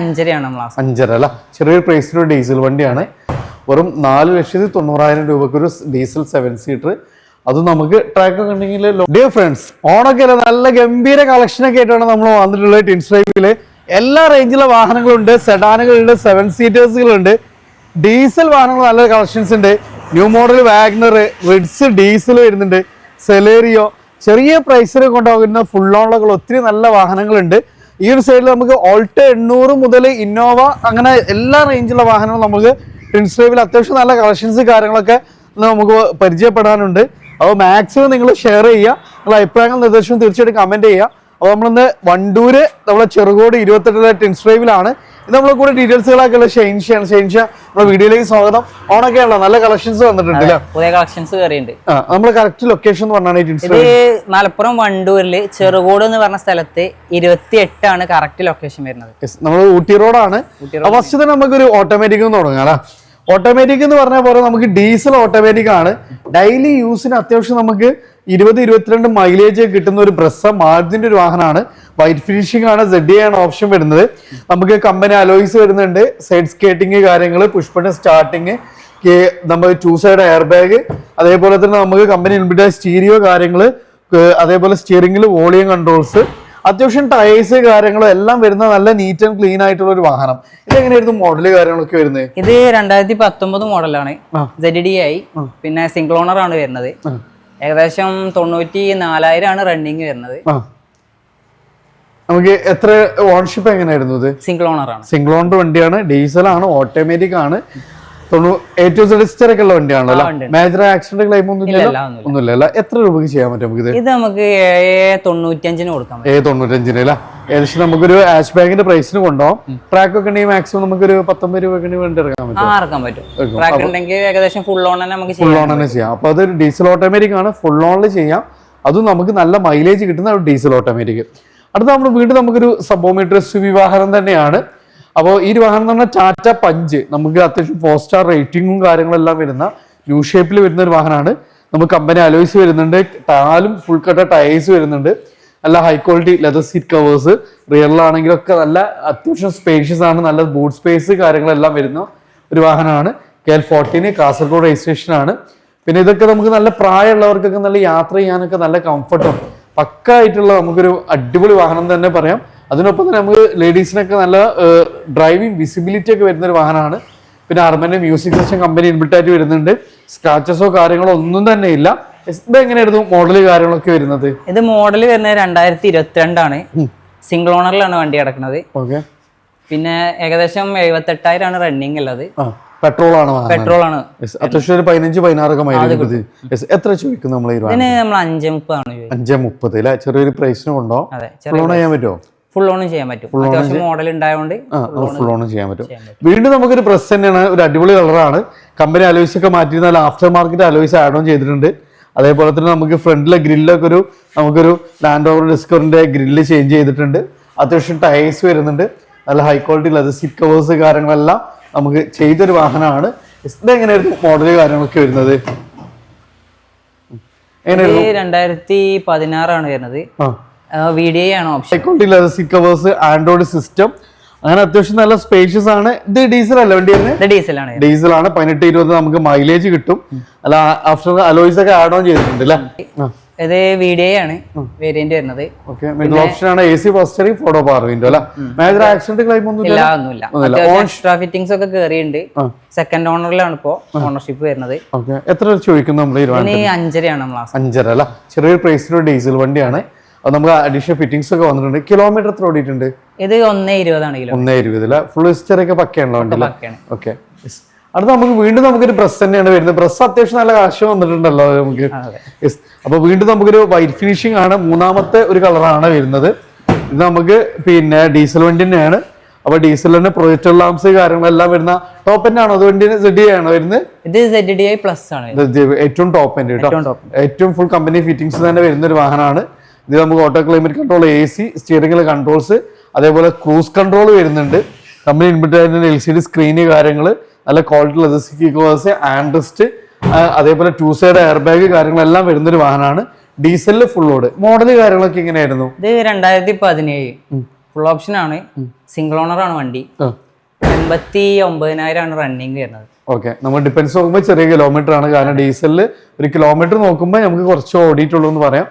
5.5 അല്ല, ചെറിയൊരു പ്രൈസിലൊരു ഡീസൽ വണ്ടിയാണ്. വെറും 4,90,000 രൂപക്ക് ഒരു ഡീസൽ 7 സീറ്റർ. അത് നമുക്ക് ട്രാക്ക് ഒക്കെ ഉണ്ടെങ്കിൽ. ഡിയർ ഫ്രണ്ട്സ്, ഓണൊക്കെ നല്ല ഗംഭീര കളക്ഷനൊക്കെ ആയിട്ടാണ് നമ്മൾ വന്നിട്ടുള്ളത്. ടിൻസ് ഡ്രൈവില് എല്ലാ റേഞ്ചിലെ വാഹനങ്ങളുണ്ട്. സെഡാനുകളുണ്ട്, 7 സീറ്റേഴ്സുകളുണ്ട്, ഡീസൽ വാഹനങ്ങൾ നല്ല കളക്ഷൻസ് ഉണ്ട്. New model Wagner, Ritz diesel വരുന്നുണ്ട്, സെലേറിയോ. ചെറിയ പ്രൈസിൽ കൊണ്ടുപോകുന്ന ഫുൾ ഓണുകൾ ഒത്തിരി നല്ല വാഹനങ്ങളുണ്ട്. ഈ ഒരു സൈഡിൽ നമുക്ക് ഓൾട്ടോ 800 മുതൽ ഇന്നോവ അങ്ങനെ എല്ലാ റേഞ്ചിലുള്ള വാഹനങ്ങളും നമുക്ക് ടിൻസ് ഡ്രൈവിൽ അത്യാവശ്യം നല്ല കളക്ഷൻസ് കാര്യങ്ങളൊക്കെ നമുക്ക് പരിചയപ്പെടാനുണ്ട്. അപ്പോൾ മാക്സിമം നിങ്ങൾ ഷെയർ ചെയ്യുക, നിങ്ങളുടെ അഭിപ്രായങ്ങൾ നിർദ്ദേശവും തീർച്ചയായിട്ടും കമൻറ്റ് ചെയ്യുക. അപ്പോൾ നമ്മളിന്ന് വണ്ടൂര് നമ്മളെ ചെറുകോട് 28 ടിൻസ് ഡ്രൈവിലാണ്. ഇത് നമ്മളെ കൂടെ ഡീറ്റെയിൽസുകളൊക്കെ ഉള്ള ഷെയിൻഷയാണ്. ഷെയിൻഷ, നമ്മുടെ വീഡിയോയിലേക്ക് സ്വാഗതം. ഓണൊക്കെ ഉള്ള നല്ല കളക്ഷൻസ് വന്നിട്ടുണ്ട്. പുതിയ കളക്ഷൻസ് കയറിയിട്ടുണ്ട്. നമ്മുടെ കറക്റ്റ് ലൊക്കേഷൻ എന്ന് പറഞ്ഞാൽ മലപ്പുറം വണ്ടൂരില് ചെറുകോട് എന്ന് പറഞ്ഞ സ്ഥലത്ത് 28 ആണ് കറക്റ്റ് ലൊക്കേഷൻ വരുന്നത്. നമ്മൾ ഊട്ടി റോഡാണ്. ഫസ്റ്റ് തന്നെ നമുക്കൊരു ഓട്ടോമാറ്റിക് തുടങ്ങാം അല്ലേ. ഓട്ടോമാറ്റിക് എന്ന് പറഞ്ഞ പോലെ നമുക്ക് ഡീസൽ ഓട്ടോമാറ്റിക് ആണ്. ഡെയിലി യൂസിന് അത്യാവശ്യം നമുക്ക് 20-22 മൈലേജ് കിട്ടുന്ന ഒരു ബ്രസ്സ മാരുതിന്റെ ഒരു വാഹനമാണ്. വൈറ്റ് ഫിനിഷിംഗ് ആണ്, ZA ആണ് ഓപ്ഷൻ വരുന്നത്. നമുക്ക് കമ്പനി അലോയ്സ് വരുന്നുണ്ട്, സൈഡ് സ്കേറ്റിംഗ് കാര്യങ്ങൾ, പുഷ് ബട്ടൺ സ്റ്റാർട്ടിങ്, നമുക്ക് 2 സൈഡ് എയർ ബാഗ്, അതേപോലെ തന്നെ നമുക്ക് കമ്പനി ഇൻബിൽഡ് സ്റ്റീരിയോ കാര്യങ്ങൾ, അതേപോലെ സ്റ്റിയറിംഗിൽ വോളിയം കൺട്രോൾസ്, അത്യാവശ്യം ടയേഴ്സ് കാര്യങ്ങളും എല്ലാം വരുന്ന നല്ല നീറ്റ് ആൻഡ് ക്ലീൻ ആയിട്ടുള്ള ഒരു വാഹനം. ഇതെങ്ങനെയായിരുന്നു മോഡല് കാര്യങ്ങളൊക്കെ വരുന്നത്? ഇത് 2019 മോഡലാണ്, ZDI. പിന്നെ സിംഗിൾ ഓണർ ആണ് വരുന്നത്. ഏകദേശം 94,000 ആണ് റണ്ണിങ് വരുന്നത്. നമുക്ക് എത്ര ഓണർഷിപ്പ് എങ്ങനെയായിരുന്നു? ഇത് സിംഗിൾ ഓണർ ആണ്. സിംഗിൾ ഓണർ വണ്ടിയാണ്, ഡീസൽ ആണ്, ഓട്ടോമാറ്റിക് ആണ്. ഉള്ള വണ്ടിയാണല്ലോ. മേജർ ആക്സിഡന്റ് ക്ലെയിം ഒന്നുമില്ല. എത്ര രൂപക്ക് ചെയ്യാൻ പറ്റും നമുക്ക്? ഇത് നമുക്ക് 795 കൊടുക്കാം. 795 അല്ല, ഏകദേശം നമുക്കൊരു ആഷ് ബാഗിന്റെ പ്രൈസിന് കൊണ്ടുപോകാം. ട്രാക്ക് ഒക്കെ ഉണ്ടെങ്കിൽ മാക്സിമം നമുക്കൊരു 19 രൂപക്ക് വേണ്ടി ഇറക്കാൻ പറ്റും. ഏകദേശം ഫുൾ ഓൺ തന്നെ ചെയ്യാം. അപ്പൊ അതൊരു ഡീസൽ ഓട്ടോമാറ്റിക് ആണ്, ഫുൾ ഓണിൽ ചെയ്യാം. അതും നമുക്ക് നല്ല മൈലേജ് കിട്ടുന്ന ഒരു ഡീസൽ ഓട്ടോമാറ്റിക്. അടുത്ത നമ്മൾ വീണ്ടും നമുക്കൊരു സബോമീറ്റർ SUV വാഹനം തന്നെയാണ്. അപ്പോൾ ഈ ഒരു വാഹനം എന്ന് പറഞ്ഞാൽ ടാറ്റ പഞ്ച്. നമുക്ക് അത്യാവശ്യം 4 സ്റ്റാർ റേറ്റിംഗും കാര്യങ്ങളെല്ലാം വരുന്ന ന്യൂ ഷേപ്പിൽ വരുന്ന ഒരു വാഹനമാണ്. നമുക്ക് കമ്പനി അലോയ്സ് വരുന്നുണ്ട്, ടാലും ഫുൾ കട്ട ടയേഴ്സ് വരുന്നുണ്ട്, നല്ല high quality leather seat covers. റിയറിലാണെങ്കിലൊക്കെ നല്ല അത്യാവശ്യം സ്പേഷ്യസ് ആണ്, നല്ല ബൂട്ട് സ്പേസ് കാര്യങ്ങളെല്ലാം വരുന്ന ഒരു വാഹനമാണ്. KL14 കാസർഗോഡ് രജിസ്ട്രേഷൻ ആണ്. പിന്നെ ഇതൊക്കെ നമുക്ക് നല്ല പ്രായമുള്ളവർക്കൊക്കെ നല്ല യാത്ര ചെയ്യാനൊക്കെ നല്ല കംഫർട്ടും പക്കായിട്ടുള്ള നമുക്കൊരു അടിപൊളി വാഹനം തന്നെ പറയാം. അതിനൊപ്പം തന്നെ നമുക്ക് ലേഡീസിനൊക്കെ നല്ല ഡ്രൈവിംഗ് വിസിബിലിറ്റി ഒക്കെ വരുന്ന ഒരു വാഹനമാണ്. പിന്നെ അർമന്റെ മ്യൂസിക് സിസ്റ്റം കമ്പനി ഇൻബിൽറ്റ് വരുന്നുണ്ട്. സ്ക്രാച്ചസോ കാര്യങ്ങളോ ഒന്നും തന്നെ ഇല്ല. ഇത് എങ്ങനെയായിരുന്നു മോഡല് കാര്യങ്ങളൊക്കെ വരുന്നത്? ഇത് മോഡൽ വരുന്നത് 2022 ആണ്. സിംഗിൾ ഓണറിലാണ് വണ്ടി കിടക്കുന്നത്. പിന്നെ ഏകദേശം 78,000 ആണ് റണ്ണിങ് ഉള്ളത്. പെട്രോൾ ആണ്. അത്യാവശ്യം ഒരു 15-16 മൈലേജ്. എത്ര ചോദിക്കും നമ്മൾ? 530 ആണ്. 530 അല്ലെ, ചെറിയൊരു പ്രൈസിന് കൊണ്ടോ ചെയ്യാൻ പറ്റുമോ? ഫുൾ ഓൺ ചെയ്യാൻ പറ്റും. മോഡൽ ഉണ്ടായതുകൊണ്ട് ഫുൾ ഓൺ ചെയ്യാൻ പറ്റും. വീണ്ടും നമുക്കൊരു പ്രസ് തന്നെയാണ്, ഒരു അടിപൊളി കളറാണ്. കമ്പനി അലോയ്സ് ഒക്കെ മാറ്റിയിരുന്നാൽ after market alloys add on ചെയ്തിട്ടുണ്ട്. അതേപോലെ തന്നെ നമുക്ക് ഫ്രണ്ടിലെ ഗ്രില്ലൊക്കെ നമുക്കൊരു ലാൻഡ് റോവർ ഡിസ്കവറിന്റെ ഗ്രില്ല് ചേഞ്ച് ചെയ്തിട്ടുണ്ട്. അത്യാവശ്യം ടയേഴ്സ് വരുന്നുണ്ട്, നല്ല high quality leather seat covers കാര്യങ്ങളെല്ലാം നമുക്ക് ചെയ്തൊരു വാഹനമാണ്. ഇതെങ്ങനെയായിരുന്നു മോഡല് കാര്യങ്ങളൊക്കെ വരുന്നത്? 2016 ആണ് വരുന്നത്. VDI ആണ് option. High quality leather seat covers, Android system, അങ്ങനെ അത്യാവശ്യം നല്ല സ്പേഷ്യസ് ആണ്. ഇത് ഡീസൽ അല്ല വണ്ടി? ഡീസൽ ആണ്. 18-20 നമുക്ക് മൈലേജ് കിട്ടും. അല്ല, ആഫ്റ്റർ അലോയ്സ് ഒക്കെ ആഡ് ഓൺ ചെയ്തിട്ടുണ്ട് അല്ലേ? ഇത് VDI ആണ് വേരിയന്റ് വരുന്നത്. മിഡിൽ ഓപ്ഷൻ ആണ്. AC first steering, 4 power window അല്ല. മേജർ ആക്സിഡന്റ് ക്ലെയിം ഒന്നുമില്ല. എക്സ്ട്രാ ഫിറ്റിംഗ്സ് ഒക്കെ കേറിയിട്ടുണ്ട്. സെക്കൻഡ് ഓണറിലാണ് ഇപ്പോ ഓണർഷിപ്പ് വരുന്നത്. എത്ര ചോദിക്കുന്നു നമ്മൾ? 5.5 ആണ്. 5.5 അല്ല, ചെറിയൊരു പ്രൈസിലുള്ള ഡീസൽ വണ്ടിയാണ്. അത് നമുക്ക് അഡീഷണൽ ഫിറ്റിംഗ്സ് ഒക്കെ വന്നിട്ടുണ്ട്. കിലോമീറ്റർ എത്ര ഓടിയിട്ടുണ്ട്? ഇത് 1.20 ആണ്. 1.20 അല്ല, ഫുൾ ഹിസ്റ്ററി ഒക്കെ പക്കയാണല്ലോ വണ്ടി. ഓക്കെ. അടുത്ത നമുക്ക് വീണ്ടും നമുക്കൊരു പ്രസ് തന്നെയാണ് വരുന്നത്. പ്രസ് അത്യാവശ്യം നല്ല കാശ് വന്നിട്ടുണ്ടല്ലോ നമുക്ക്. അപ്പൊ വീണ്ടും നമുക്കൊരു വൈറ്റ് ഫിനിഷിംഗ് ആണ്. 3ാമത്തെ ഒരു കളറാണ് വരുന്നത്. ഇത് നമുക്ക് പിന്നെ ഡീസൽ വണ്ടി തന്നെയാണ്. അപ്പൊ ഡീസൽ തന്നെ പ്രൊജക്ടർ ലാംപ്സ് കാര്യങ്ങളെല്ലാം വരുന്ന ടോപ്പ് എൻഡ് ആണോ? അത് വണ്ടി ZDI ആണോ വരുന്നത്? ഇത് ZDI പ്ലസ് ആണ്. ഏറ്റവും ടോപ്പ് എൻഡ് കേട്ടോ. ഏറ്റവും ഫുൾ കമ്പനി ഫിറ്റിംഗ്സ് തന്നെ വരുന്ന ഒരു വാഹനമാണ്. ഇത് നമുക്ക് ഓട്ടോ ക്ലൈമറ്റ് കൺട്രോൾ, AC, സ്റ്റിയറിംഗിലെ കൺട്രോൾസ്, അതേപോലെ ക്രൂസ് കൺട്രോൾ വരുന്നുണ്ട്. കമ്പനി ഇൻബിൽറ്റ് LCD സ്ക്രീന് കാര്യങ്ങൾ, നല്ല ക്വാളിറ്റി ലെതർ സീറ്റ് കവേഴ്സ്, ആൻഡ്രസ്റ്റ്, അതേപോലെ 2 സൈഡ് എയർ ബാഗ് കാര്യങ്ങളെല്ലാം വരുന്നൊരു വാഹനമാണ്. ഡീസലില് ഫുൾ ലോഡ്. മോഡല് കാര്യങ്ങളൊക്കെ എങ്ങനെയായിരുന്നു? ഇത് 2017 ഫുൾ ഓപ്ഷൻ ആണ്, സിംഗിൾ ഓണർ ആണ് വണ്ടി. 89,000 റണ്ണിങ് വരുന്നത്. ഓക്കെ, നമ്മൾ ഡിപ്പെൻസ് നോക്കുമ്പോൾ ചെറിയ കിലോമീറ്റർ ആണ്, കാരണം ഡീസലിൽ ഒരു കിലോമീറ്റർ നോക്കുമ്പോൾ നമുക്ക് കുറച്ച് ഓടിയിട്ടുള്ളൂ എന്ന് പറയാം.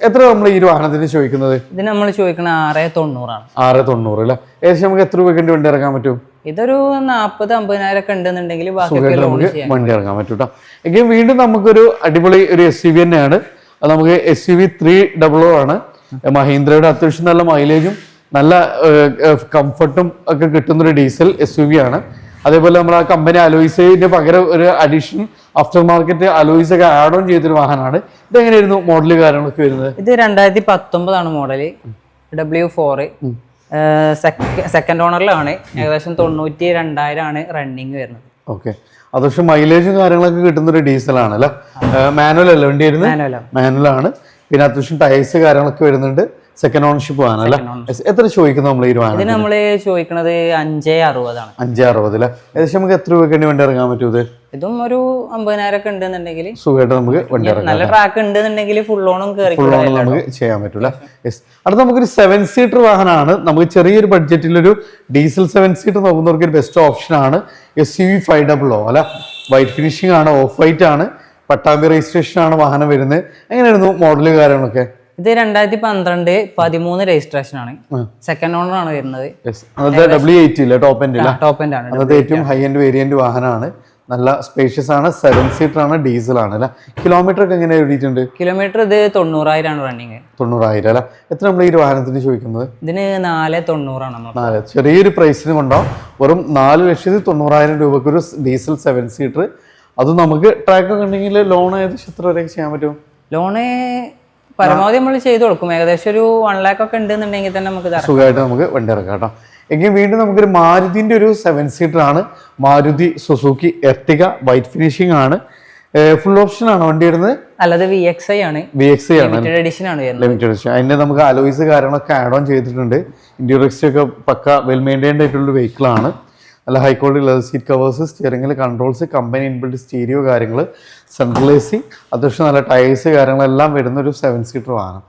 എത്ര നമ്മൾ ഈ ഒരു വാഹനത്തിന് ചോദിക്കുന്നത്? ഇതിന് നമ്മൾ ചോദിക്കുന്നത് 690 ആണ്. 690 അല്ലേ? ഏകദേശം നമുക്ക് എത്ര രൂപയ്ക്ക് വണ്ടി ഇറക്കാൻ പറ്റും? ഇതൊരു 40-50,000 ഒക്കെ ഉണ്ടെന്നുണ്ടെങ്കിൽ നമുക്ക് വണ്ടി ഇറങ്ങാൻ പറ്റും കേട്ടോ. എങ്കിലും വീണ്ടും നമുക്കൊരു അടിപൊളി ഒരു SUV തന്നെയാണ്. അത് നമുക്ക് SUV 300 ആണ്. മഹീന്ദ്രയുടെ അത്യാവശ്യം നല്ല മൈലേജും നല്ല കംഫർട്ടും ഒക്കെ കിട്ടുന്നൊരു ഡീസൽ SUV ആണ്. അതേപോലെ നമ്മൾ ആ കമ്പനി അലോയ്സിന്റെ പകരം ഒരു അഡീഷണൽ ആഫ്റ്റർ മാർക്കറ്റ് അലോയ്സ് ഒക്കെ ആഡ് ഓൺ ചെയ്തൊരു വാഹനമാണ്. ഇതെങ്ങനെയായിരുന്നു മോഡല് കാര്യങ്ങളൊക്കെ വരുന്നത്? ഇത് 2019 ആണ് മോഡല്, W4. സെക്കൻഡ് ഓണറിലാണ്. ഏകദേശം 92,000 ആണ് റണ്ണിങ് വരുന്നത്. ഓക്കെ, അത്യാവശ്യം മൈലേജും കാര്യങ്ങളൊക്കെ കിട്ടുന്ന ഒരു ഡീസലാണ് അല്ലേ? മാനുവൽ അല്ല വണ്ടി വരുന്നത്? മാനുവൽ ആണ്. പിന്നെ അത്യാവശ്യം ടയേഴ്സ് കാര്യങ്ങളൊക്കെ വരുന്നുണ്ട്. സെക്കൻഡ് ഓണർഷിപ്പ് ആണ് അല്ലേ? എത്ര ചോദിക്കുന്നത് നമ്മൾ ഈ വാഹനം? ഇതിന് നമ്മള് ചോദിക്കുന്നത് 560 ആണ്. 560 അല്ലേ? ഏകദേശം നമുക്ക് എത്ര രൂപയ്ക്ക് വണ്ടി ഇറങ്ങാൻ പറ്റും? ഇതും ഒരു 50,000 ഒക്കെ ഉണ്ടെന്നുണ്ടെങ്കിൽ സുഖമായിട്ട് നമുക്ക് വണ്ടി ഇറങ്ങാം. നല്ല ട്രാക്ക് ഉണ്ടെന്നുണ്ടെങ്കിൽ ഫുൾ ഓണും നമുക്ക് ചെയ്യാൻ പറ്റൂല. അടുത്ത നമുക്കൊരു 7 സീറ്റർ വാഹനമാണ്. നമുക്ക് ചെറിയൊരു ബഡ്ജറ്റിലൊരു ഡീസൽ 7 സീറ്റർ നോക്കുന്നവർക്ക് ഒരു ബെസ്റ്റ് ഓപ്ഷൻ ആണ് SUV 500 അല്ല. വൈറ്റ് ഫിനിഷിംഗ് ആണ്, ഓഫ് വൈറ്റ് ആണ്, പട്ടാമ്പി രജിസ്ട്രേഷൻ ആണ് വാഹനം വരുന്നത്. എങ്ങനെയായിരുന്നു മോഡല് കാര്യങ്ങളൊക്കെ? ഇത് 2012-13 രജിസ്ട്രേഷൻ ആണ്. സെക്കൻഡ് ഓണർ ആണ് വരുന്നത്. W8 ടോപ്പ് എൻഡ് ആണ്. അത് ഏറ്റവും ഹൈ എൻഡ് വേരിയന്റ് വാഹനമാണ്. നല്ല സ്പേഷ്യസ് ആണ്, 7 സീറ്റർ ആണ്, ഡീസൽ ആണ് അല്ലെ? കിലോമീറ്റർ ഒക്കെ എങ്ങനെ എഴുതിയിട്ടുണ്ട്? കിലോമീറ്റർ ഇത് 90,000 ആണ് റണ്ണിങ്. 90,000 അല്ലെ? എത്ര നമ്മൾ ഈ വാഹനത്തിന് ചോദിക്കുന്നത്? ഇതിന് 490 ആണ്. 4 ചെറിയൊരു പ്രൈസിന് കൊണ്ടാവും. വെറും 4,90,000 രൂപക്ക് ഒരു ഡീസൽ 7 സീറ്റർ. അത് നമുക്ക് ട്രാക്ക് ഒക്കെ ഉണ്ടെങ്കിൽ ലോൺ ഏകദേശം എത്ര വരെ ചെയ്യാൻ പറ്റും? ലോണ് പരമാവധി നമ്മൾ ചെയ്ത് കൊടുക്കും. ഏകദേശം ഒരു 1 lakh ഒക്കെ ഉണ്ടെന്നുണ്ടെങ്കിൽ തന്നെ നമുക്ക് സുഖമായിട്ട് നമുക്ക് വണ്ടി ഇറക്കാം കേട്ടോ. എങ്കിൽ വീണ്ടും നമുക്കൊരു മാരുതിന്റെ ഒരു 7 സീറ്റർ ആണ്. Maruti Suzuki Ertiga, white finishing ആണ്. ഫുൾ ഓപ്ഷൻ ആണ് വണ്ടി വരുന്നത്? അല്ലാതെ VXI ആണ്. VXI ആണ്, ലിമിറ്റഡ് എഡിഷൻ ആണ്. Limited edition. അതിന്റെ നമുക്ക് അലോയ്സ് കാര്യങ്ങളൊക്കെ ആഡ് ഓൺ ചെയ്തിട്ടുണ്ട്. ഇന്റീരിയർ ഒക്കെ പക്ക വെൽ മെയിൻറ്റൈൻഡ് ആയിട്ടുള്ള വെഹിക്കിൾ ആണ്. നല്ല high quality leather seat covers, സ്റ്റിയറിംഗിൽ കൺട്രോൾസ്, കമ്പനി ഇൻബിൽഡ് സ്റ്റീരിയോ കാര്യങ്ങൾ, സെൻട്രൽ AC, അത്യാവശ്യം നല്ല ടയേഴ്സ് കാര്യങ്ങളെല്ലാം വരുന്ന ഒരു 7 സീറ്റർ വാഹനം.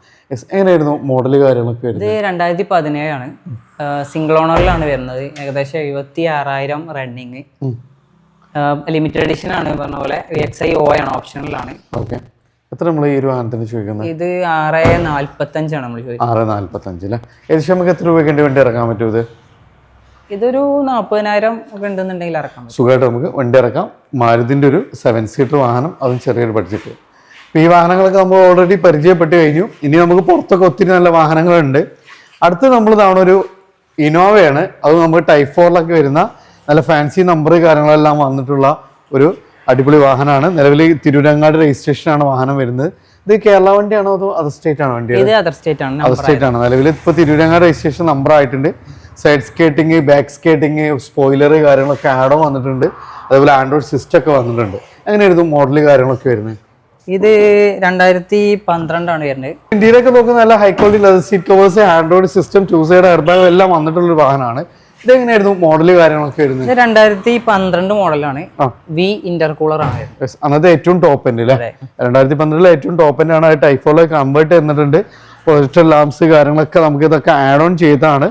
എങ്ങനെയായിരുന്നു മോഡല് കാര്യങ്ങളൊക്കെ വരുന്നത്? ഇത് 2017 ആണ്. സിംഗിൾ ഓണറിലാണ് വരുന്നത്. ഏകദേശം 76,000 റണ്ണിങ്. ലിമിറ്റഡ് എഡിഷൻ ആണ്. പറഞ്ഞ പോലെ VXI O ആണ്, ഓപ്ഷണലാണ്. ഓക്കെ, എത്ര നമ്മൾ ഈ ഒരു വാഹനത്തിന് ചോദിക്കുന്നത്? ഇത് 645 ആണ് നമ്മൾ ചോദിക്കുന്നത്. 645 അല്ലേ? ഏകദേശം നമുക്ക് എത്ര രൂപയ്ക്ക് വണ്ടി ഇറക്കാൻ പറ്റും? ഇതൊരു 40,000 ഒക്കെ ഉണ്ടെന്നുണ്ടെങ്കിൽ ഇറക്കാം. സുഖമായിട്ട് നമുക്ക് വണ്ടി ഇറക്കാം. മാരുതിൻ്റെ ഒരു 7 സീറ്റർ വാഹനം, അതും ചെറിയൊരു ബഡ്ജറ്റ്. അപ്പോൾ ഈ വാഹനങ്ങളൊക്കെ നമ്മൾ ഓൾറെഡി പരിചയപ്പെട്ട് കഴിഞ്ഞു. ഇനി നമുക്ക് പുറത്തൊക്കെ ഒത്തിരി നല്ല വാഹനങ്ങളുണ്ട്. അടുത്ത് നമ്മൾ തവണ ഒരു ഇനോവയാണ്. അത് നമുക്ക് Type 4 വരുന്ന നല്ല ഫാൻസി നമ്പർ കാര്യങ്ങളെല്ലാം വന്നിട്ടുള്ള ഒരു അടിപൊളി വാഹനമാണ്. നിലവിൽ തിരൂരങ്ങാട് രജിസ്ട്രേഷനാണ് വാഹനം വരുന്നത്. ഇത് കേരള വണ്ടിയാണോ അതോ അതർ സ്റ്റേറ്റ് ആണോ വണ്ടി? അതർ സ്റ്റേറ്റ് ആണ്. അതർ സ്റ്റേറ്റ് ആണ്. നിലവിൽ ഇപ്പോൾ തിരൂരങ്ങാട് രജിസ്ട്രേഷൻ നമ്പർ ആയിട്ടുണ്ട്. Side skating, back skating, spoiler കാര്യങ്ങളൊക്കെ ആഡോ വന്നിട്ടുണ്ട്. അതേപോലെ ആൻഡ്രോയിഡ് സിസ്റ്റം ഒക്കെ വന്നിട്ടുണ്ട്. എങ്ങനെയായിരുന്നു മോഡല് കാര്യങ്ങളൊക്കെ വരുന്നത്? ഇത് 2012 ആണ് വരുന്നത്. ഇന്ത്യയിലൊക്കെ നോക്കുന്ന നല്ല high quality leather seat covers, Android system, 2 side airbag എല്ലാം വന്നിട്ടുള്ള വാഹനമാണ്. ഇതെങ്ങനെയായിരുന്നു മോഡല് കാര്യങ്ങളൊക്കെ വരുന്നത്? 2012 മോഡലാണ്. V ഇന്റർകൂളർ ആണ്. അന്നത്തെ ഏറ്റവും ടോപ്പ് എൻഡ് അല്ലേ? 2012 ഏറ്റവും ടോപ്പ് എൻഡ് ആണ്. Type 4 കൺവേർട്ട് ചെയ്തിട്ടുണ്ട്. പ്രൊജക്ടർ ലാംപ്സ് കാര്യങ്ങളൊക്കെ നമുക്ക് ഇതൊക്കെ ആഡ് ഓൺ ചെയ്താണ്.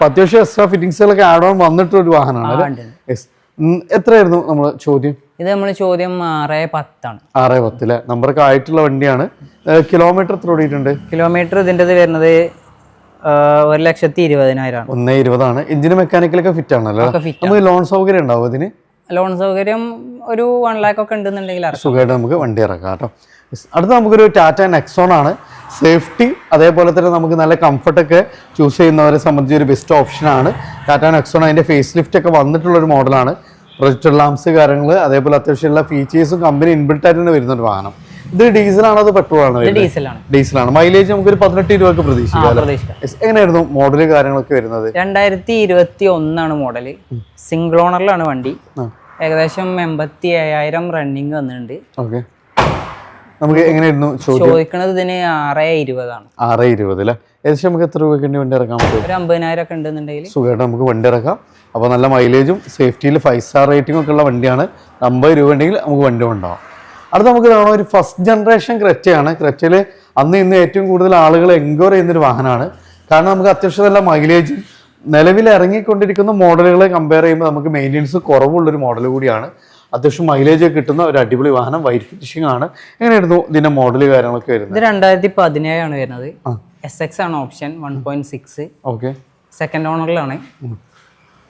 അത്യാവശ്യം എക്സ്ട്രാ ഫിറ്റിംഗ്സുകളൊക്കെ ആഡ് ഓൺ വന്നിട്ടൊരു വാഹനമാണ്. എത്രയായിരുന്നു നമ്മൾ ചോദ്യം? ഇത് നമ്മൾ ചോദ്യം 610 ആണ്. 610 അല്ലേ? നമ്പറൊക്കെ ആയിട്ടുള്ള വണ്ടിയാണ്. കിലോമീറ്റർ എത്ര ഓടിയിട്ടുണ്ട്? കിലോമീറ്റർ ഇതിൻ്റെ വരുന്നത് 1,20,000 ആണ്. 1,20 ആണ്. എഞ്ചിന് മെക്കാനിക്കലൊക്കെ ഫിറ്റ് ആണല്ലോ? നമുക്ക് ലോൺ സൗകര്യം ഉണ്ടാവും ഇതിന്? ലോൺ സൗകര്യം ഒരു 1 lakh ഒക്കെ ഉണ്ടെന്നുണ്ടെങ്കിൽ സുഖമായിട്ട് നമുക്ക് വണ്ടി ഇറക്കാം കേട്ടോ. അടുത്ത നമുക്കൊരു ടാറ്റ നെക്സോൺ ആണ്. സേഫ്റ്റി അതേപോലെ തന്നെ നമുക്ക് നല്ല കംഫർട്ടൊക്കെ ചൂസ് ചെയ്യുന്നവരെ സംബന്ധിച്ച് ഒരു ബെസ്റ്റ് ഓപ്ഷനാണ് ടാറ്റ നെക്സോൺ. അതിൻ്റെ ഫേസ് ലിഫ്റ്റ് ഒക്കെ വന്നിട്ടുള്ളൊരു മോഡലാണ്. പ്രൊജക്ടർ ലാംപ്സ് കാര്യങ്ങൾ, അതേപോലെ അത്യാവശ്യമുള്ള ഫീച്ചേഴ്സും കമ്പനി ഇൻബിൽട്ട് ആയിട്ട് തന്നെ വരുന്നൊരു വാഹനം. ഇത് ഡീസലാണോ അത് പെട്രോൾ ആണോ? ഡീസലാണ്. മൈലേജ് നമുക്കൊരു 18-20 പ്രതീക്ഷിക്കാം. എങ്ങനെയായിരുന്നു മോഡല് കാര്യങ്ങളൊക്കെ വരുന്നത്? 2021 ആണ് മോഡല്. സിംഗിൾ ഓണറിലാണ് വണ്ടി. ഏകദേശം 87,000 റണ്ണിങ് വന്നിട്ടുണ്ട്. ഓക്കെ, നമുക്ക് എങ്ങനെയായിരുന്നു ചോദിക്കുന്നത്? ഇതിന് 620 ആണ്. 620 അല്ലേ? ഏകദേശം നമുക്ക് എത്ര രൂപയ്ക്ക് വണ്ടി ഇറക്കാൻ പറ്റും? ഒരു 50,000 ഒക്കെ ഉണ്ടെന്നുണ്ടെങ്കിൽ സുഖമായിട്ട് നമുക്ക് വണ്ടി ഇറക്കാം. അപ്പോൾ നല്ല മൈലേജും സേഫ്റ്റിയിൽ 5 സ്റ്റാർ റേറ്റിംഗ് ഒക്കെ ഉള്ള വണ്ടിയാണ്. 50 രൂപ ഉണ്ടെങ്കിൽ നമുക്ക് വണ്ടി ഉണ്ടാവും. അടുത്ത നമുക്ക് കാണാൻ ഒരു ഫസ്റ്റ് ജനറേഷൻ ക്രെറ്റയാണ്. ക്രെറ്റയിൽ അന്ന് ഇന്ന് ഏറ്റവും കൂടുതൽ ആളുകൾ എൻക്വയറി ചെയ്യുന്നൊരു വാഹനമാണ്. കാരണം നമുക്ക് അത്യാവശ്യം നല്ല മൈലേജ് നിലവിൽ ഇറങ്ങിക്കൊണ്ടിരിക്കുന്ന മോഡലുകളെ കമ്പയർ ചെയ്യുമ്പോൾ നമുക്ക് മെയിൻ്റെനൻസ് കുറവുള്ളൊരു മോഡൽ കൂടിയാണ്. അത്യാവശ്യം മൈലേജ് കിട്ടുന്ന ഒരു അടിപൊളി വാഹനം, വൈറ്റ് ഫിനിഷിംഗ് ആണ്. എങ്ങനെയായിരുന്നു ഇതിന്റെ മോഡൽ കാര്യങ്ങളൊക്കെ വരുന്നത്? ഇത് 2017 ആണ് വരുന്നത്. SX ആണ് ഓപ്ഷൻ 1.6. ഓക്കെ, സെക്കൻഡ് ഓണറിലാണ്.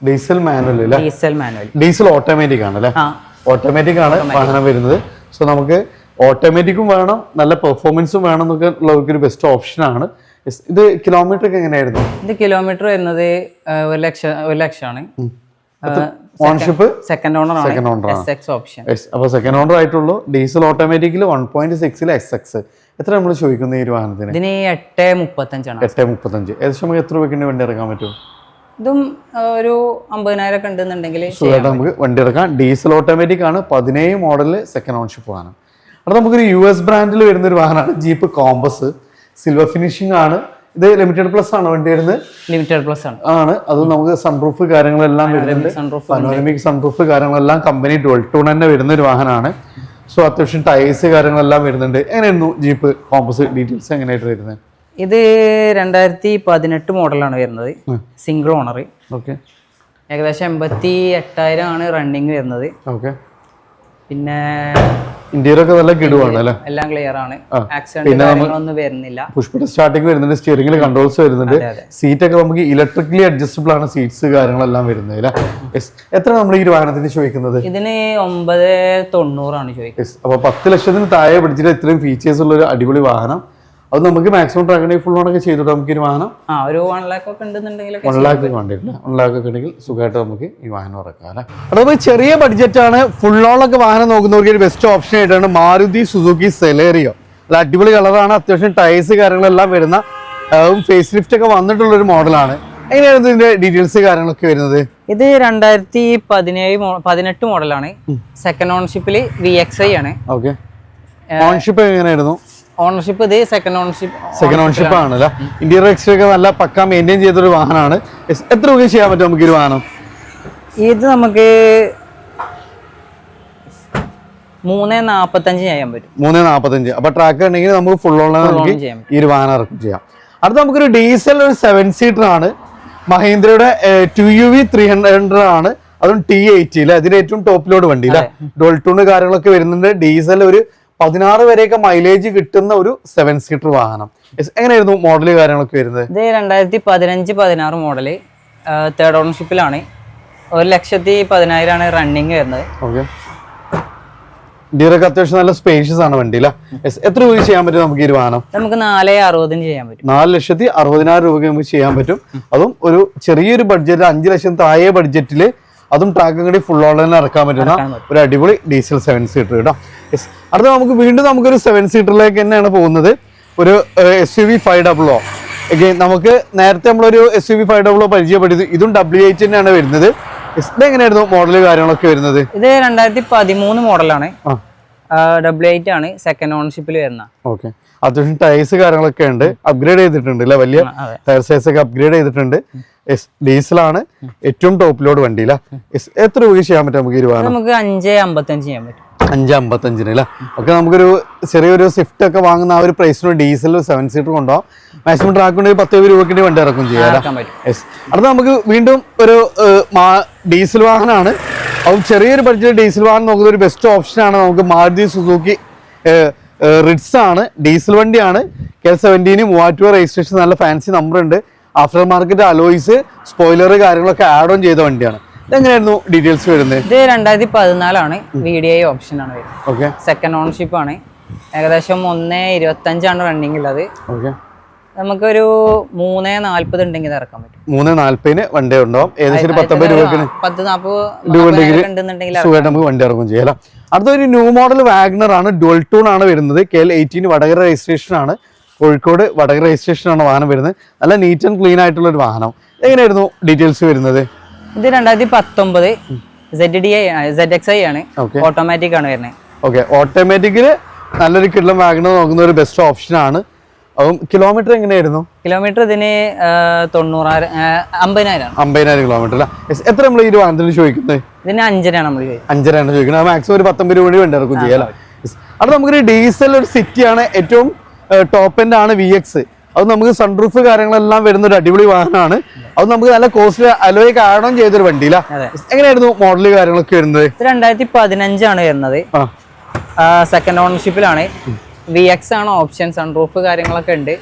ഡീസൽ മാനുവൽ അല്ലേ? Diesel manual. ഡീസൽ ഓട്ടോമാറ്റിക് ആണ് അല്ലേ? ഓട്ടോമാറ്റിക് ആണ് വാഹനം വരുന്നത്. സോ നമുക്ക് ഓട്ടോമാറ്റിക്കും വേണം, നല്ല പെർഫോമൻസും വേണം എന്നൊക്കെ ഉള്ളവർക്ക് ഒരു ബെസ്റ്റ് ഓപ്ഷൻ ആണ്. ഇത് കിലോമീറ്റർ ഒക്കെ എങ്ങനെയായിരുന്നു? ഇത് കിലോമീറ്റർ വരുന്നത് 1 ലക്ഷമാണ്. ഓണർഷിപ്പ് സെക്കൻഡ് ഓണർ ആണ്. SX option. അപ്പൊ സെക്കൻഡ് ഓണർ ആയിട്ടുള്ളൂ. ഡീസൽ ഓട്ടോമാറ്റിക്കിൽ 1.6 SX. എത്ര നമ്മൾ ചോദിക്കുന്നത് ഈ ഒരു വാഹനത്തിന്? ഇതിന് 8.35 ആണ്. 8.35. ഏകദേശം നമുക്ക് എത്ര രൂപയ്ക്ക് വണ്ടി ഇറക്കാൻ പറ്റും? ഇതും ഒരു 50,000 ഒക്കെ ഉണ്ടെന്നുണ്ടെങ്കിൽ നമുക്ക് വണ്ടി ഇറക്കാം. ഡീസൽ ഓട്ടോമാറ്റിക് ആണ്, 17 മോഡലിൽ സെക്കൻഡ് ഓണർഷിപ്പ് വാഹനം. അത് നമുക്കൊരു US ബ്രാൻഡിൽ വരുന്ന ഒരു വാഹനമാണ് ജീപ്പ് കോമ്പസ്. സിൽവർ ഫിനിഷിംഗ് ആണ്. ഇത് ലിമിറ്റഡ് പ്ലസ് ആണ് വണ്ടി വരുന്നത്. ലിമിറ്റഡ് പ്ലസ് ആണ്. അത് നമുക്ക് സൺറൂഫ് കാര്യങ്ങളെല്ലാം വരുന്നുണ്ട്. പനോരമിക് സൺറൂഫ് കാര്യങ്ങളെല്ലാം കമ്പനി ഡുവൽ ടൂൺ തന്നെ വരുന്ന ഒരു വാഹനമാണ്. സോ അത്യാവശ്യം ടയേഴ്സ് കാര്യങ്ങളെല്ലാം വരുന്നുണ്ട്. എങ്ങനെയായിരുന്നു ജീപ്പ് കോമ്പസ് ഡീറ്റെയിൽസ് എങ്ങനെയായിട്ട് വരുന്നത്? ഇത് 2018 മോഡലാണ് വരുന്നത്. Single owner. ഓക്കെ, ഏകദേശം 88,000 ആണ് റണ്ണിങ് വരുന്നത്. ഓക്കെ, പിന്നെ ഇന്ത്യയിലൊക്കെ നല്ല കിടുവാണ് അല്ലേ? എല്ലാം ക്ലിയർ ആണ്. ആക്സിഡന്റ് ഒന്നും വരുന്നില്ല. പുഷ്പ സ്റ്റാർട്ടിംഗ് വരുന്നുണ്ട്. സ്റ്റിയറിംഗിൽ കൺട്രോൾസ് വരുന്നുണ്ട്. സീറ്റ് ഒക്കെ നമുക്ക് ഇലക്ട്രിക്കലി അഡ്ജസ്റ്റബിൾ ആണ്. സീറ്റ്സ് കാര്യങ്ങളെല്ലാം വരുന്നത്. എത്ര നമ്മൾ ഈ വാഹനത്തിന് ചോദിക്കുന്നത്? ഇതിന് 990 ആണ് ചോദിക്കുന്നത്. അപ്പൊ 10 ലക്ഷത്തിന് താഴെ പിടിച്ചിട്ട് ഇത്രയും ഫീച്ചേഴ്സ് ഉള്ള ഒരു അടിപൊളി വാഹനം. അത് നമുക്ക് മാക്സിമം ട്രാക്കിനെ ഫുൾ ഓണൊക്കെ ചെയ്തിട്ട് നമുക്ക് ഈ വാഹനം 1 lakh ഒക്കെ ഉണ്ടെന്നുണ്ടെങ്കിൽ 1 lakh വേണ്ടിയിട്ടില്ല. 1 lakh ഒക്കെ ഉണ്ടെങ്കിൽ സുഖമായിട്ട് നമുക്ക് ഈ വാഹനം ഇറക്കാം അല്ലേ? അതേപോലെ ചെറിയ ബഡ്ജറ്റ് ആണ്, ഫുൾ ഓണൊക്കെ വാഹനം നോക്കുന്നവർക്ക് ഒരു ബെസ്റ്റ് ഓപ്ഷൻ ആയിട്ടാണ് മാരുതി സുസുക്കി സെലേറിയോ. അല്ല, അടിപൊളി കളറാണ്. അത്യാവശ്യം ടയേഴ്സ് കാര്യങ്ങളെല്ലാം വരുന്ന ഫേസ് ലിഫ്റ്റ് ഒക്കെ വന്നിട്ടുള്ള ഒരു മോഡലാണ്. എങ്ങനെയാണ് ഇതിന്റെ ഡീറ്റെയിൽസ് കാര്യങ്ങളൊക്കെ വരുന്നത്? ഇത് 2018 മോഡലാണ്. സെക്കൻഡ് ഓണർഷിപ്പിൽ VXi ആണ്. ഓക്കെ, ഓണർഷിപ്പ് എങ്ങനെയായിരുന്നു? ഓണർഷിപ്പ് ഇത് സെക്കൻഡ് ഓണർഷിപ്പ് ആണല്ലേ? ഇന്റീരിയർ എക്സ്റ്റീരിയർ ഒക്കെ നല്ല പക്ക മെയിൻറ്റെയിൻ ചെയ്തൊരു വാഹനമാണ്. എത്ര രൂപ ചെയ്യാൻ പറ്റും നമുക്ക് ഈ വാഹനം? ഇത് നമുക്ക് 3.45 ചെയ്യാൻ പറ്റും. 3.45. അപ്പൊ ട്രാക്ക് ഉണ്ടെങ്കിൽ നമുക്ക് ഫുൾ ഓൺ നമുക്ക് ഈ ഒരു വാഹനം ഇറക്കും ചെയ്യാം. അടുത്ത നമുക്കൊരു ഡീസൽ ഒരു 7 സീറ്റർ ആണ്. മഹീന്ദ്രയുടെ 2UV 300 ആണ്. അതും T80 അല്ലെ? അതിന് ഏറ്റവും ടോപ്പ് ലോഡ് വണ്ടി അല്ലെ? ഡുവൽ ടൂൺ കാര്യങ്ങളൊക്കെ വരുന്നുണ്ട്. ഡീസൽ ഒരു 16 വരെയൊക്കെ മൈലേജ് കിട്ടുന്ന ഒരു 7 സീറ്റർ വാഹനം. എങ്ങനെയായിരുന്നു മോഡല് കാര്യങ്ങളൊക്കെ വരുന്നത്? ഇത് 2015-16 മോഡല്. തേർഡ് ഓണർഷിപ്പിലാണ്. 1,10,10,000 ആണ് റണ്ണിങ് വരുന്നത്. ഓക്കെ, ഇന്ത്യയിലൊക്കെ അത്യാവശ്യം നല്ല സ്പേഷ്യസ് ആണ് വണ്ടി അല്ലേ? എത്ര രൂപ ചെയ്യാൻ പറ്റും നമുക്ക് ഈ ഒരു വാഹനം? നമുക്ക് 4,60,000 ചെയ്യാൻ പറ്റും. 4,60,000 രൂപയ്ക്ക് നമുക്ക് ചെയ്യാൻ പറ്റും. അതും ഒരു ചെറിയൊരു ബഡ്ജറ്റ്, 5 ലക്ഷം താഴെ ബഡ്ജറ്റില്, അതും ട്രാക്കും കൂടി ഫുൾ ഓൺലൈനിൽ ഇറക്കാൻ പറ്റുന്ന ഒരു അടിപൊളി ഡീസൽ 7 സീറ്റർ കേട്ടോ. അടുത്ത നമുക്ക് വീണ്ടും നമുക്കൊരു 7 സീറ്ററിലേക്ക് തന്നെയാണ് പോകുന്നത്. ഒരു SUV 500. അഗൈൻ നമുക്ക് നേരത്തെ നമ്മളൊരു SUV 500 പരിചയപ്പെടുത്തി. ഇതും W8 തന്നെയാണ് വരുന്നത്. ഇതെങ്ങനെയായിരുന്നു മോഡല് കാര്യങ്ങളൊക്കെ വരുന്നത്? ഇത് 2013 മോഡലാണ്. W8 ആണ്. സെക്കൻഡ് ഓണർഷിപ്പിൽ വരുന്ന. ഓക്കെ, അത്യാവശ്യം ടയേഴ്സ് കാര്യങ്ങളൊക്കെ ഉണ്ട്. അപ്ഗ്രേഡ് ചെയ്തിട്ടുണ്ട് അല്ലെ? വലിയ ടയർ സൈസ് ഒക്കെ അപ്ഗ്രേഡ് ചെയ്തിട്ടുണ്ട്. ഡീസലാണ്. ഏറ്റവും ടോപ്പ് ലോഡ് വണ്ടി അല്ല? എത്ര രൂപ ചെയ്യാൻ പറ്റും നമുക്ക് ഈ വാഹനം? നമുക്ക് 5.55 ചെയ്യാൻ പറ്റും. 5.55 അല്ലേ? ഓക്കെ, നമുക്കൊരു ചെറിയൊരു സ്വിഫ്റ്റ് ഒക്കെ വാങ്ങുന്ന ആ ഒരു പ്രൈസിന് ഡീസൽ 7 സീറ്റർ കൊണ്ടുപോകാം. മാക്സിമം ട്രാക്ക് ഉണ്ടെങ്കിൽ 10 രൂപയ്ക്ക് വണ്ടി ഇറക്കും ചെയ്യാം. അടുത്ത നമുക്ക് വീണ്ടും ഒരു ഡീസൽ വാഹനമാണ്. അതും ചെറിയൊരു ബഡ്ജറ്റ് ഡീസൽ വാഹനം നോക്കുന്ന ഒരു ബെസ്റ്റ് ഓപ്ഷനാണ് നമുക്ക് മാരുതി സുസുക്കി റിഡ്സ് ആണ്. ഡീസൽ വണ്ടിയാണ്. K17 മൂവാറ്റുപുഴ രജിസ്ട്രേഷൻ, നല്ല ഫാൻസി നമ്പർ ഉണ്ട്. ആഫ്റ്റർ മാർക്കറ്റ് അലോയ്സ്, സ്പോയിലർ കാര്യങ്ങളൊക്കെ ആഡ് ഓൺ ചെയ്ത വണ്ടിയാണ്. ഇതെങ്ങനെയായിരുന്നു ഡീറ്റെയിൽസ് വരുന്നത്? ഇത് 2014 VDI ഓപ്ഷൻ ആണ് വരുന്നത്. ഓക്കെ, സെക്കൻഡ് ഓണർഷിപ്പ് ആണ്. ഏകദേശം 1.25 ആണ് റണ്ണിങ് ഉള്ളത്. ഓക്കെ, നമുക്കൊരു 3.40 ഉണ്ടെങ്കിൽ ഇറക്കാൻ പറ്റും. 3.40 വണ്ടി ഉണ്ടാവും. ഏകദേശം 19 രൂപയ്ക്ക് സുഖമായിട്ട് നമുക്ക് വണ്ടി ഇറക്കും ചെയ്യാം. അടുത്തൊരു ന്യൂ മോഡൽ വാഗ്നർ ആണ്. ഡുവൽ ടൂൺ ആണ് വരുന്നത്. KL18 വടകര രജിസ്ട്രേഷൻ ആണ്. കോഴിക്കോട് വടകര രജിസ്ട്രേഷൻ ആണ് വാഹനം വരുന്നത്. നല്ല നീറ്റ് ആൻഡ് ക്ലീൻ ആയിട്ടുള്ള ഒരു വാഹനം. എങ്ങനെയായിരുന്നു ഡീറ്റെയിൽസ് വരുന്നത്? ഇത് 2019 ZXi ആണ്. ഓട്ടോമാറ്റിക് ആണ് വരുന്നത്. ഓക്കെ, ഓട്ടോമാറ്റിക്കില് നല്ലൊരു കിഡ്ലം വാഗ്നർ നോക്കുന്ന ഒരു ബെസ്റ്റ് ഓപ്ഷൻ ആണ്. അപ്പം കിലോമീറ്റർ എങ്ങനെയായിരുന്നു? കിലോമീറ്റർ ഇതിന് 50,000 കിലോമീറ്റർ അല്ല? എത്ര നമ്മൾ ഈ വാഹനത്തിന് ചോദിക്കുന്നത്? ഇതിന് 5.5 നമ്മൾ 5.5 ചോദിക്കുന്നത്. മാക്സിമം ഒരു 19 രൂപ വേണ്ടി ഇറക്കും ചെയ്യാം. അത് നമുക്കൊരു ഡീസൽ ഒരു സിറ്റിയാണ്. ഏറ്റവും ടോപ്പ് എൻഡ് ആണ് VX. അത് നമുക്ക് സൺറൂഫ് കാര്യങ്ങളെല്ലാം വരുന്ന ഒരു അടിപൊളി വാഹനമാണ്. അത് നമുക്ക് നല്ല കോസ്റ്റ്ലി അലോയ് കാണുകയും ചെയ്തൊരു വണ്ടിയില്ല. എങ്ങനെയായിരുന്നു മോഡല് കാര്യങ്ങളൊക്കെ വരുന്നത്? 2015 വരുന്നത്. സെക്കൻഡ് ഓണർഷിപ്പിലാണ്. VX ആണ് ഓപ്ഷൻ. സൺറൂഫ് കാര്യങ്ങളൊക്കെ ഉണ്ട്.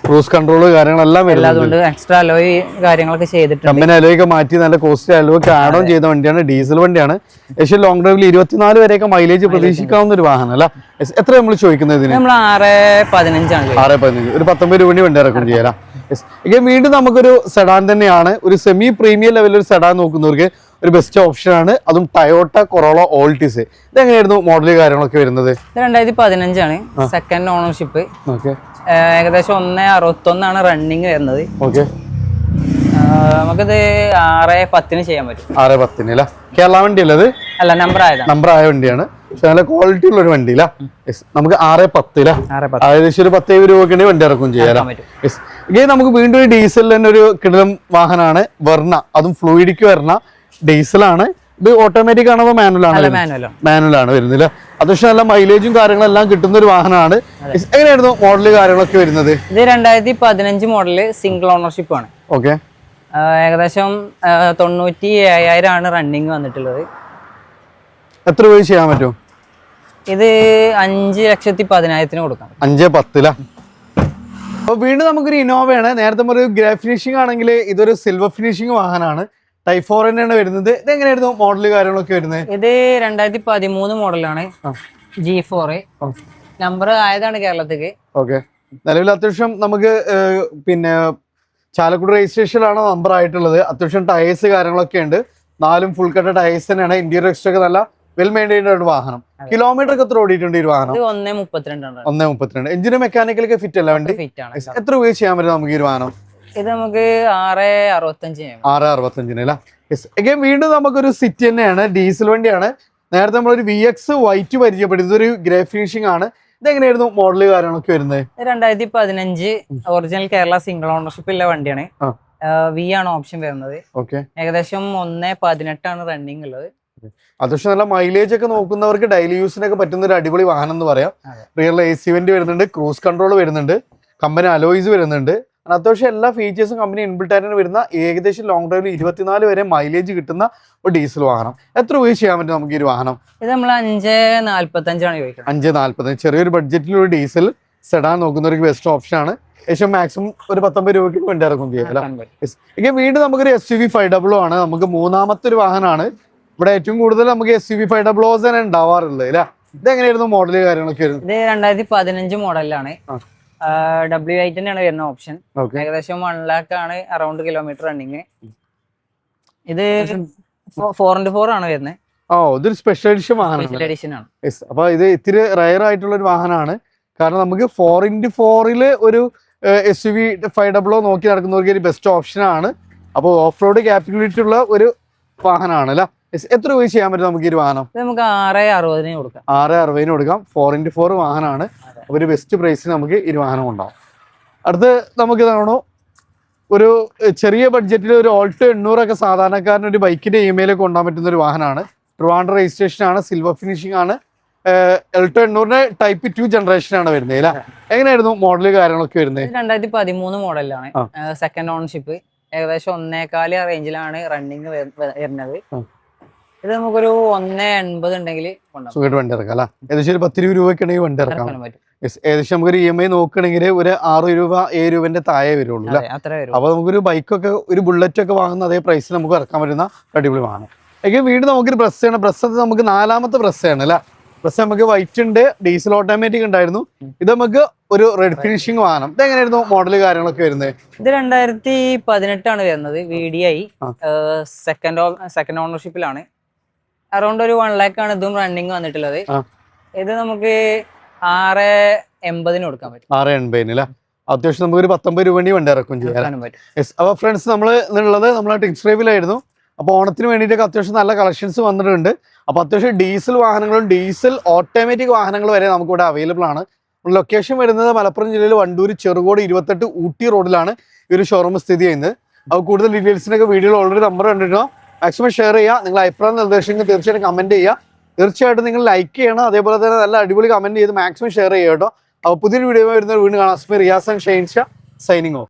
ക്രൂസ് കൺട്രോൾ കാര്യങ്ങളെല്ലാം വരുന്നുണ്ട്. എക്സ്ട്രാ അലോയ് കാര്യങ്ങളൊക്കെ ചെയ്തിട്ടുണ്ട്. കമ്പനി അലോയൊക്കെ മാറ്റി നല്ല കോസ്റ്റ്ലി അലോയൊക്കെ ആഡ് ഓൺ ചെയ്ത വണ്ടിയാണ്. ഡീസൽ വണ്ടിയാണ്. ഏകദേശം ലോങ് ഡ്രൈവിൽ 24 വരെയൊക്കെ മൈലേജ് പ്രതീക്ഷിക്കാവുന്ന ഒരു വാഹനം അല്ല. എത്ര നമ്മൾ ചോദിക്കുന്നത് ഇതിന്? നമ്മൾ 6.15 6.15 ഒരു 19 രൂപ വണ്ടി ഇറക്കും ചെയ്യാം. വീണ്ടും നമുക്കൊരു സെഡാൻ തന്നെയാണ്. ഒരു സെമി പ്രീമിയം ലെവലിൽ ഒരു സെഡാൻ നോക്കുന്നവർക്ക് ഒരു ബെസ്റ്റ് ഓപ്ഷൻ ആണ്. അതും ടയോട്ട കൊറോള ഓൾട്ടിസ്. ഇതെങ്ങനെയായിരുന്നു മോഡല് കാര്യങ്ങളൊക്കെ വരുന്നത്? 2015 സെക്കൻഡ് ഓണർഷിപ്പ്. ഏകദേശം 1.61 റണ്ണിങ് വരുന്നത്. നമുക്കിത് 6.10 ചെയ്യാൻ പറ്റും. 6.10 അല്ല കേരള വണ്ടി അല്ലത്? അല്ല, നമ്പർ ആയ വണ്ടിയാണ്. പക്ഷെ നല്ല ക്വാളിറ്റി ഉള്ള ഒരു വണ്ടിയില്ല. നമുക്ക് 6.10 ഏകദേശം ഒരു 10 രൂപയ്ക്ക് വണ്ടി ഇറക്കും ചെയ്യാം. നമുക്ക് വീണ്ടും ഒരു ഡീസലിൽ തന്നെ ഒരു കിടിലം വാഹനമാണ് വെർണ. അതും ഫ്ലൂയിഡിക്ക് വരുന്ന ഡീസലാണ്. ഇത് ഓട്ടോമാറ്റിക് ആണോ മാനുവലാണ് വരുന്നില്ല. അത്യാവശ്യം നല്ല മൈലേജും കാര്യങ്ങളെല്ലാം കിട്ടുന്ന ഒരു വാഹനമാണ്. എങ്ങനെയായിരുന്നു മോഡല് കാര്യങ്ങളൊക്കെ വരുന്നത്? ഇത് 2015 മോഡല് സിംഗിൾ ഓണർഷിപ്പ് ആണ്. ഓക്കെ. ഏകദേശം 97,000 ആണ് റണ്ണിങ് വന്നിട്ടുള്ളത്. എത്ര രൂപ ചെയ്യാൻ പറ്റും? ഇത് 5,10,000 കൊടുക്കാം. 5.10. അപ്പൊ വീണ്ടും നമുക്കൊരു ഇന്നോവയാണ്. നേരത്തെ ഒരു ഗ്രേ ഫിനിഷിംഗ് ആണെങ്കിൽ ഇതൊരു സിൽവർ ഫിനിഷിംഗ് വാഹനമാണ്. ടൈപ്പ് 4 തന്നെയാണ് വരുന്നത്. ഇത് എങ്ങനെയായിരുന്നു മോഡല് കാര്യങ്ങളൊക്കെ വരുന്നത്? ഇത് 2013 മോഡലാണ്. G4 നമ്പർ ആയതാണ് കേരളത്തിക്ക്. ഓക്കെ. നിലവിൽ അത്യാവശ്യം നമുക്ക് പിന്നെ ചാലക്കുടി രജിസ്ട്രേഷനിലാണ് നമ്പർ ആയിട്ടുള്ളത്. അത്യാവശ്യം ടയേഴ്സ് കാര്യങ്ങളൊക്കെ ഉണ്ട്. 4 ഫുൾ കട്ട ടയേഴ്സ് തന്നെയാണ്. ഇന്റീരിയർ എക്സ്ട്രാ ഒക്കെ നല്ല വെൽ മെയിൻറ്റൈൻഡ് ഒരു വാഹനം. കിലോമീറ്റർ ഒക്കെ എത്ര ഓടിയിട്ടുണ്ട് ഈ വാഹനം? 1.32. എഞ്ചിന് മെക്കാനിക്കലൊക്കെ ഫിറ്റ് അല്ല വണ്ടി? എത്ര രൂപ ചെയ്യാൻ പറ്റും നമുക്ക് ഈ വാഹനം? ഇത് നമുക്ക് 6.65 വീണ്ടും നമുക്കൊരു സിറ്റി തന്നെയാണ്. ഡീസൽ വണ്ടിയാണ്. നേരത്തെ നമ്മളൊരു VX വൈറ്റ് പരിചയപ്പെടുന്നത്. ഇതൊരു ഗ്രേ ഫിനിഷിംഗ് ആണ്. ഇതെങ്ങനെയായിരുന്നു മോഡല് കാര്യങ്ങളൊക്കെ വരുന്നത്? 2015 ഒറിജിനൽ കേരള സിംഗിൾ ഓണർഷിപ്പ് ഉള്ള വണ്ടിയാണ്. V ആണ് ഓപ്ഷൻ വരുന്നത്. ഏകദേശം 1.18 റണ്ണിങ് ഉള്ളത്. അത്യാവശ്യം നല്ല മൈലേജ് ഒക്കെ നോക്കുന്നവർക്ക് ഡെയിലി യൂസിനൊക്കെ പറ്റുന്ന ഒരു അടിപൊളി വാഹനം എന്ന് പറയാം. റിയൽ AC വണ്ടി വരുന്നുണ്ട്. ക്രൂസ് കൺട്രോൾ വരുന്നുണ്ട്. കമ്പനി അലോയ്സ് വരുന്നുണ്ട്. അത്യാവശ്യം എല്ലാ ഫീച്ചേഴ്സും കമ്പനി ഇൻബിൽറ്റ് ആയിട്ട് വരുന്ന ഏകദേശം ലോങ് ഡ്രൈവിൽ 24 വരെ മൈലേജ് കിട്ടുന്ന ഒരു ഡീസൽ വാഹനം. എത്ര രൂപ ചെയ്യാൻ പറ്റും നമുക്ക് ഈ ഒരു വാഹനം? ഇത് നമ്മൾ 5.45 5.40. ചെറിയൊരു ബഡ്ജറ്റിൽ ഒരു ഡീസൽ സെഡാൻ നോക്കുന്നവർക്ക് ബെസ്റ്റ് ഓപ്ഷൻ ആണ്. ഏകദേശം മാക്സിമം ഒരു 19 രൂപയ്ക്ക് വണ്ടി ഇറക്കും ചെയ്യാം. വീണ്ടും നമുക്കൊരു SUV 500 ആണ്. നമുക്ക് മൂന്നാമത്തെ ഒരു വാഹനമാണ്. ഇവിടെ ഏറ്റവും കൂടുതൽ നമുക്ക് SUV 500 തന്നെ ഉണ്ടാവാറുള്ളത് അല്ലെ? ഇതെങ്ങനെയായിരുന്നു മോഡല് കാര്യങ്ങളൊക്കെ വരുന്നത്? ഇത് 2015 മോഡലാണ്. W8 തന്നെയാണ് വരുന്ന ഓപ്ഷൻ. ഏകദേശം 1 lakh ആണ് അറൌണ്ട് കിലോമീറ്റർ റണ്ണിങ്. ഇത് 4x4 ആണ് വരുന്നത്. ഇതൊരു സ്പെഷ്യൽ എഡിഷൻ വാഹനമാണ്. അപ്പൊ ഇത് ഇത്തിരി റയർ ആയിട്ടുള്ള ഒരു വാഹനമാണ്. കാരണം നമുക്ക് 4x4 ഒരു SUV 500 നോക്കി നടക്കുന്നവർക്ക് ഒരു ബെസ്റ്റ് ഓപ്ഷൻ ആണ്. അപ്പോൾ ഓഫ് റോഡ് ക്യാപ്പബിലിറ്റി ഉള്ള ഒരു വാഹനമാണ് അല്ലെ? എത്ര രൂപ ചെയ്യാൻ പറ്റും നമുക്ക് ഈ ഒരു വാഹനം? നമുക്ക് 6.60 കൊടുക്കാം. 6.60 കൊടുക്കാം. 4x4 വാഹനമാണ്. ഒരു ബെസ്റ്റ് പ്രൈസിന് നമുക്ക് ഈ വാഹനം ഉണ്ടാവും. അടുത്ത് നമുക്ക് ഇതാണോ ഒരു ചെറിയ ബഡ്ജറ്റിൽ ഒരു ഓൾട്ടോ 800 ഒക്കെ സാധാരണക്കാരന് ഒരു ബൈക്കിന്റെ EMI കൊണ്ടുപോകാൻ പറ്റുന്ന ഒരു വാഹനമാണ്. ട്രിവാൻഡ്രം രജിസ്ട്രേഷൻ ആണ്. സിൽവർ ഫിനിഷിംഗ് ആണ്. എൽട്ടോ 800 ടൈപ്പ് 2 ജനറേഷൻ ആണ് വരുന്നത് അല്ലേ? എങ്ങനെയായിരുന്നു മോഡല് കാര്യങ്ങളൊക്കെ വരുന്നത്? 2013 മോഡലാണ്. Second ownership. ഏകദേശം 1.25 റേഞ്ചിലാണ് റണ്ണിങ് വരുന്നത്. ഇത് നമുക്കൊരു 1.80 ഉണ്ടെങ്കിൽ വണ്ടി ഇറക്കാം അല്ല? ഏകദേശം ഒരു 10 രൂപയ്ക്ക് വണ്ടി ഇറക്കാൻ പറ്റും. ഏകദേശം നമുക്കൊരു EMI നോക്കുകയാണെങ്കിൽ ഒരു 6 രൂപ 7 രൂപന്റെ താഴെ വരുള്ളൂ അല്ലെ? അപ്പൊ നമുക്കൊരു ബൈക്കൊക്കെ ഒരു ബുള്ളറ്റ് ഒക്കെ വാങ്ങുന്ന അതേ പ്രൈസിൽ നമുക്ക് ഇറക്കാൻ പറ്റുന്ന അടിപൊളി വാഹനം. വീണ്ടും നമുക്കൊരു ബ്രസ്സാണ്. ബ്രസ് നമുക്ക് 4ാമത്തെ ബ്രസ്സാണ് അല്ലെ? ബ്രസ് നമുക്ക് വൈറ്റ് ഉണ്ട്. ഡീസൽ ഓട്ടോമാറ്റിക് ഉണ്ടായിരുന്നു. ഇത് നമുക്ക് ഒരു റെഡ് ഫിനിഷിംഗ് വാഹനം. ഇത് എങ്ങനെയായിരുന്നു മോഡല് കാര്യങ്ങളൊക്കെ വരുന്നത്? ഇത് 2018 ആണ് വരുന്നത്. VDI second ഓണർഷിപ്പിലാണ്. അറൌണ്ട് ഒരു 1 lakh ആണ് ഇതും റണ്ണിങ് വന്നിട്ടുള്ളത്. ഇത് നമുക്ക് 6.80 കൊടുക്കാൻ പറ്റും. 6.80 അല്ലേ? അത്യാവശ്യം നമുക്ക് ഒരു 19 രൂപ വണ്ടി ഇറക്കും ചെയ്യാൻ. അപ്പൊ ഫ്രണ്ട്സ് നമ്മൾ ഇന്നുള്ളത് നമ്മളെ ടിക്സ് ഡ്രൈവിലായിരുന്നു. അപ്പോൾ ഓണത്തിന് വേണ്ടിയിട്ടൊക്കെ അത്യാവശ്യം നല്ല കളക്ഷൻസ് വന്നിട്ടുണ്ട്. അപ്പോൾ അത്യാവശ്യം ഡീസൽ വാഹനങ്ങളും ഡീസൽ ഓട്ടോമാറ്റിക് വാഹനങ്ങൾ വരെ നമുക്കിവിടെ അവൈലബിൾ ആണ്. ലൊക്കേഷൻ വരുന്നത് മലപ്പുറം ജില്ലയിൽ വണ്ടൂർ ചെറുകോട് 28 ഊട്ടി റോഡിലാണ് ഈ ഒരു ഷോറൂം സ്ഥിതി ചെയ്യുന്നത്. അപ്പോൾ കൂടുതൽ ഡീറ്റെയിൽസിനൊക്കെ വീഡിയോയിൽ ഓൾറെഡി നമ്പർ കണ്ടിട്ടോ. മാക്സിമം ഷെയർ ചെയ്യുക. നിങ്ങൾ അഭിപ്രായം നിർദ്ദേശങ്ങൾ തീർച്ചയായിട്ടും കമന്റ് ചെയ്യുക. തീർച്ചയായിട്ടും നിങ്ങൾ ലൈക്ക് ചെയ്യണം. അതേപോലെ തന്നെ നല്ല അടിപൊളി കമന്റ് ചെയ്ത് മാക്സിമം ഷെയർ ചെയ്യുക കേട്ടോ. അപ്പോൾ പുതിയൊരു വീഡിയോ വരുന്ന വീണ്ടും കാണാം. Riyas and Shainsha. Signing of.